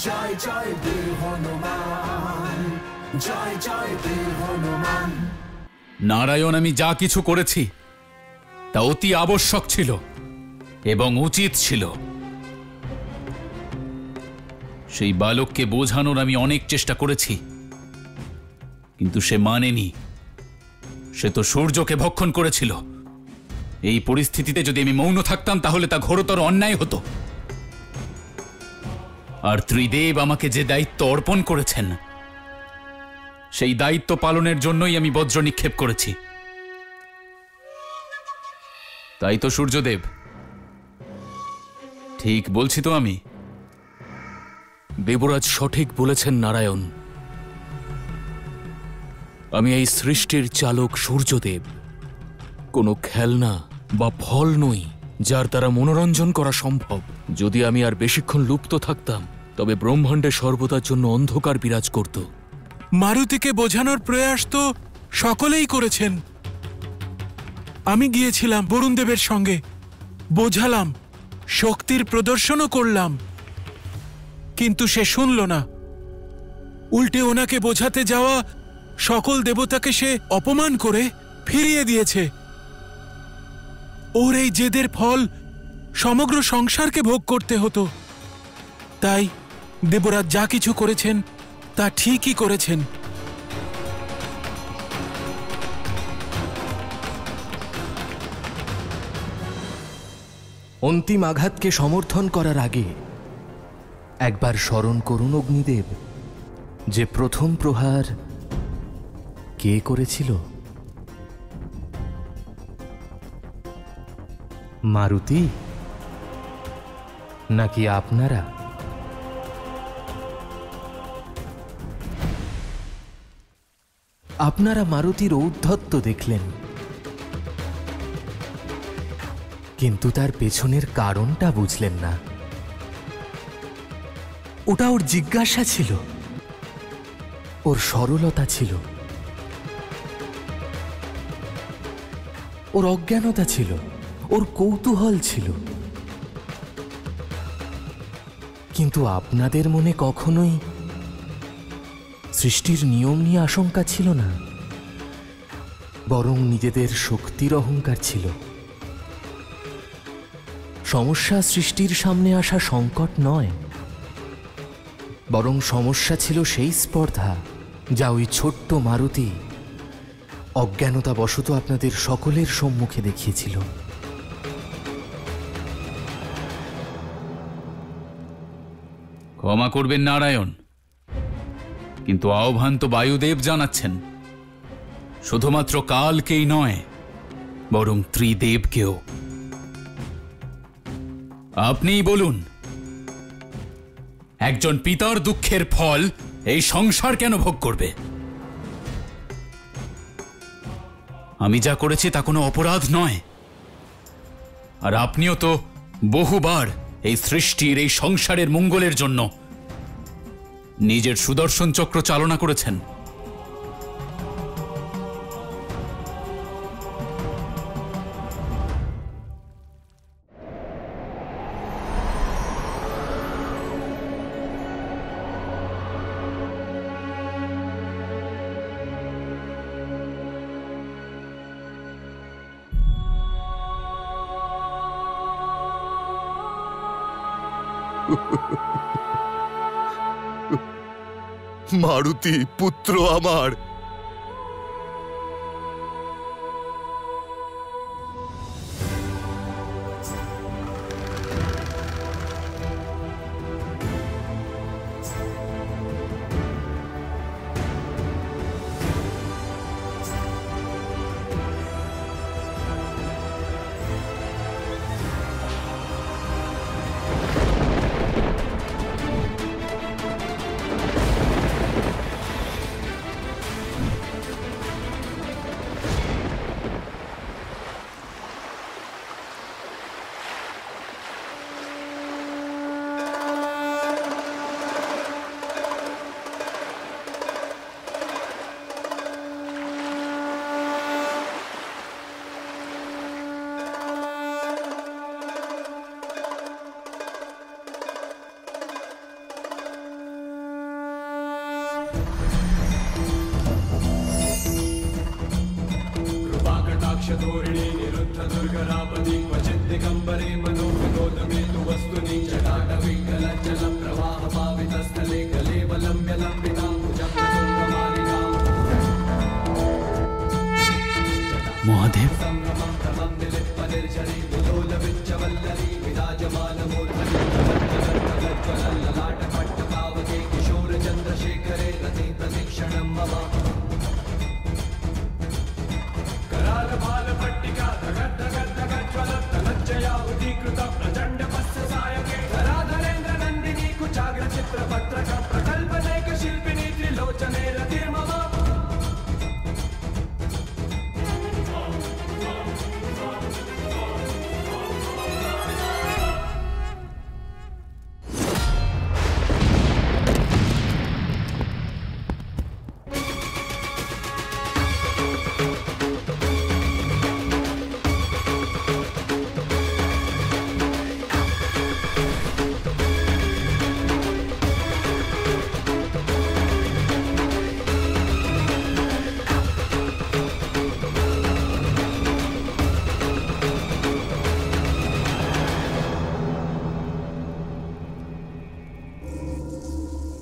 জয় জয় বীর হনুমান, জয় জয় বীর হনুমান। নারায়ণ, আমি যা কিছু করেছি তা অতি আবশ্যক ছিল এবং উচিত ছিল। সেই বালককে বোঝানোর আমি অনেক চেষ্টা করেছি, কিন্তু সে মানেনি। সে তো সূর্যকে ভক্ষণ করেছিল। এই পরিস্থিতিতে যদি আমি মৌন থাকতাম তাহলে তা ঘোরতর অন্যায় হতো। আর ত্রিদেব আমাকে যে দায়িত্ব অর্পণ করেছেন, সেই দায়িত্ব পালনের জন্যই আমি বজ্র নিক্ষেপ করেছি। তাই তো সূর্যদেব, ঠিক বলছি তো আমি? দেবরাজ সঠিক বলেছেন নারায়ণ। আমি এই সৃষ্টির চালক সূর্যদেব, কোনো খেলনা বা ফল নই যার দ্বারা মনোরঞ্জন করা সম্ভব। যদি আমি আর বেশিক্ষণ লুপ্ত থাকতাম তবে ব্রহ্মাণ্ডে সর্বদার জন্য অন্ধকার বিরাজ করত। মারুতিকে বোঝানোর প্রয়াস তো সকলেই করেছেন। আমি গিয়েছিলাম বরুণদেবের সঙ্গে, বোঝালাম, শক্তির প্রদর্শনও করলাম, কিন্তু সে শুনল না। উল্টে ওনাকে বোঝাতে যাওয়া সকল দেবতাকে সে অপমান করে ফিরিয়ে দিয়েছে। ওর এই জেদের ফল সমগ্র সংসারকে ভোগ করতে হতো। তাই দেবরাজ যা কিছু করেছেন তা ঠিকই করেছেন। অন্তিম আঘাতকে সমর্থন করার আগে একবার স্মরণ করুন অগ্নিদেব, যে প্রথম প্রহার কে করেছিল? মারুতি নাকি আপনারা? আপনারা মারুতির ঔদ্ধত্য দেখলেন, কিন্তু তার পেছনের কারণটা বুঝলেন না। ওটা ওর জিজ্ঞাসা ছিল, ওর সরলতা ছিল, ওর অজ্ঞানতা ছিল, ওর কৌতূহল ছিল। কিন্তু আপনাদের মনে কখনোই সৃষ্টির নিয়ম নিয়ে আশঙ্কা ছিল না, বরং নিজেদের শক্তির অহংকার ছিল। সমস্যা সৃষ্টির সামনে আসা সংকট নয়, বরং সমস্যা ছিল সেই স্পর্ধা যা ওই ছোট্ট মারুতি অজ্ঞানতাবশত আপনাদের সকলের সম্মুখে দেখিয়েছিল। ক্ষমা করবেন নারায়ণ, কিন্তু আহ্বান তো বায়ুদেব জানাচ্ছেন। শুধুমাত্র কালকেই নয়, বরং ত্রিদেবকেও। আপনিই বলুন, একজন পিতার দুঃখের ফল এই সংসার কেন ভোগ করবে? আমি যা করেছি তা কোনো অপরাধ নয়। আর আপনিও তো বহুবার এই সৃষ্টির, এই সংসারের মঙ্গলের জন্য নিজের সুদর্শন চক্র চালনা করেছেন। মারুতি পুত্র আমার, कटाक्षधोरिणी निरुद्ध दुर्गरापदी क्वचित् दिगम्बरे मनोविनोदमेतु वस्तुनि जटाटविकलज्जल प्रवाह पावितस्थले कलेवलम्ब्य लम्बितां भुजङ्गमालिकाम् মহাদেব, शिल्पिनी त्रिलोचने रतिर्मम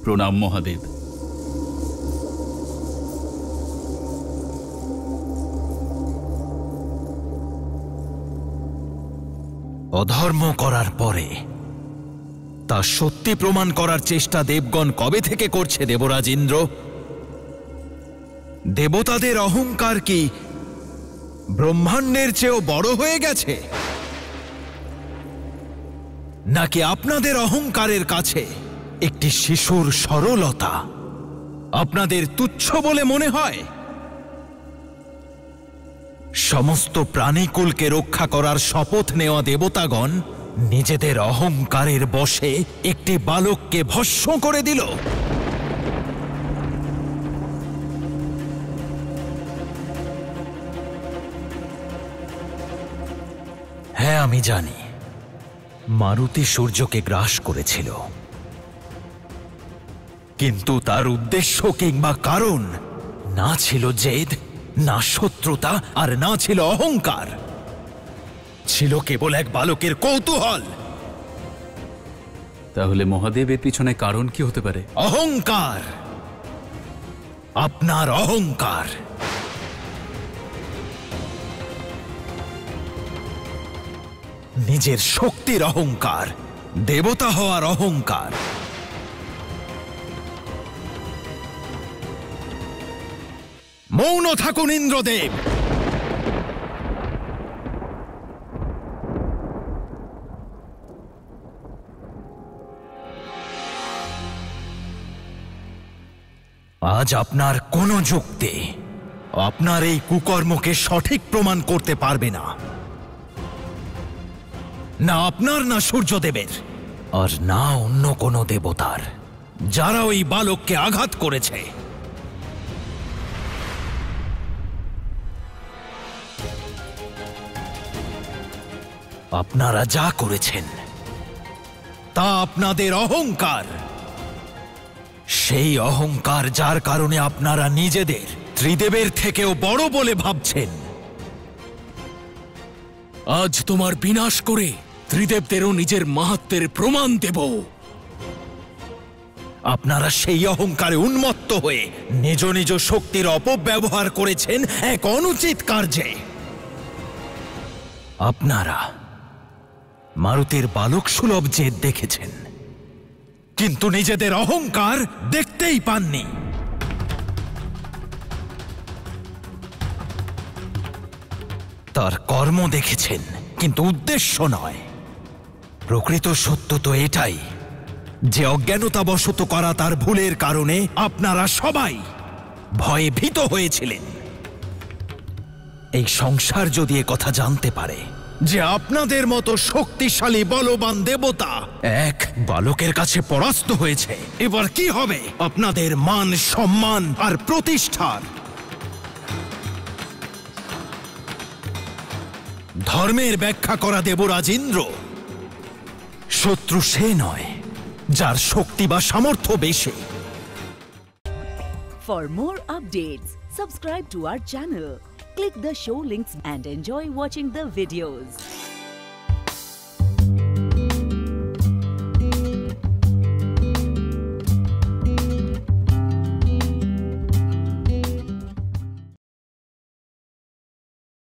প্রণাম মহাদেব। অধর্ম করার পরে তা সত্যি প্রমাণ করার চেষ্টা দেবগণ কবে থেকে করছে দেবরাজ ইন্দ্র? দেবতাদের অহংকার কি ব্রহ্মাণ্ডের চেয়েও বড় হয়ে গেছে, নাকি আপনাদের অহংকারের কাছে একটি শিশুর সরলতা আপনাদের তুচ্ছ বলে মনে হয়? সমস্ত প্রাণীকুলকে রক্ষা করার শপথ নেওয়া দেবতাগণ নিজেদের অহংকারের বশে একটি বালককে ভস্ম করে দিল। হ্যাঁ, আমি জানি মারুতি সূর্যকে গ্রাস করেছিল, কিন্তু তার উদ্দেশ্য কিংবা কারণ না ছিল জেদ, না শত্রুতা, আর না ছিল অহংকার। ছিল কেবল এক বালকের কৌতূহল। তাহলে মহাদেবের পিছনে কারণ কি হতে পারে? অহংকার, আপনার অহংকার। নিজের শক্তির অহংকার, দেবতা হওয়ার অহংকার। মৌন থাকুন ইন্দ্রদেব। আজ আপনার কোন যুক্তি আপনার এই কুকর্মকে সঠিক প্রমাণ করতে পারবে না, না আপনার, না সূর্যদেবের, আর না অন্য কোনো দেবতার, যারা ওই বালককে আঘাত করেছে। আপনারা যা করেছেন তা আপনাদের অহংকার। সেই অহংকার যার কারণে আপনারা নিজেদের ত্রিদেবের থেকেও বড় বলে ভাবছেন। আজ তোমার বিনাশ করে ত্রিদেবদেরও নিজের মাহাত্ম্যের প্রমাণ দেব। আপনারা সেই অহংকারে উন্মত্ত হয়ে নিজ নিজ শক্তির অপব্যবহার করেছেন এক অনুচিত কার্যে। আপনারা মারুতির বালক সুলভ জেদ দেখেছেন, কিন্তু নিজেদের অহংকার দেখতেই পাননি। তার কর্ম দেখেছেন, কিন্তু উদ্দেশ্য নয়। প্রকৃত সত্য তো এটাই যে অজ্ঞানতাবশত করা তার ভুলের কারণে আপনারা সবাই ভয়ে ভীত হয়েছিলেন। এই সংসার যদি কথা জানতে পারে যে আপনাদের মতো শক্তিশালী বলবান দেবতা এক বালকের কাছে পরাস্ত হয়েছে, এবার কি হবে আপনাদের মান, সম্মান আর প্রতিষ্ঠার? ধর্মের ব্যাখ্যা করা দেবরাজ ইন্দ্র শত্রু সে নয় যার শক্তি বা সামর্থ্য বেশি। For more updates, subscribe to our channel, Click the show links and enjoy watching the videos.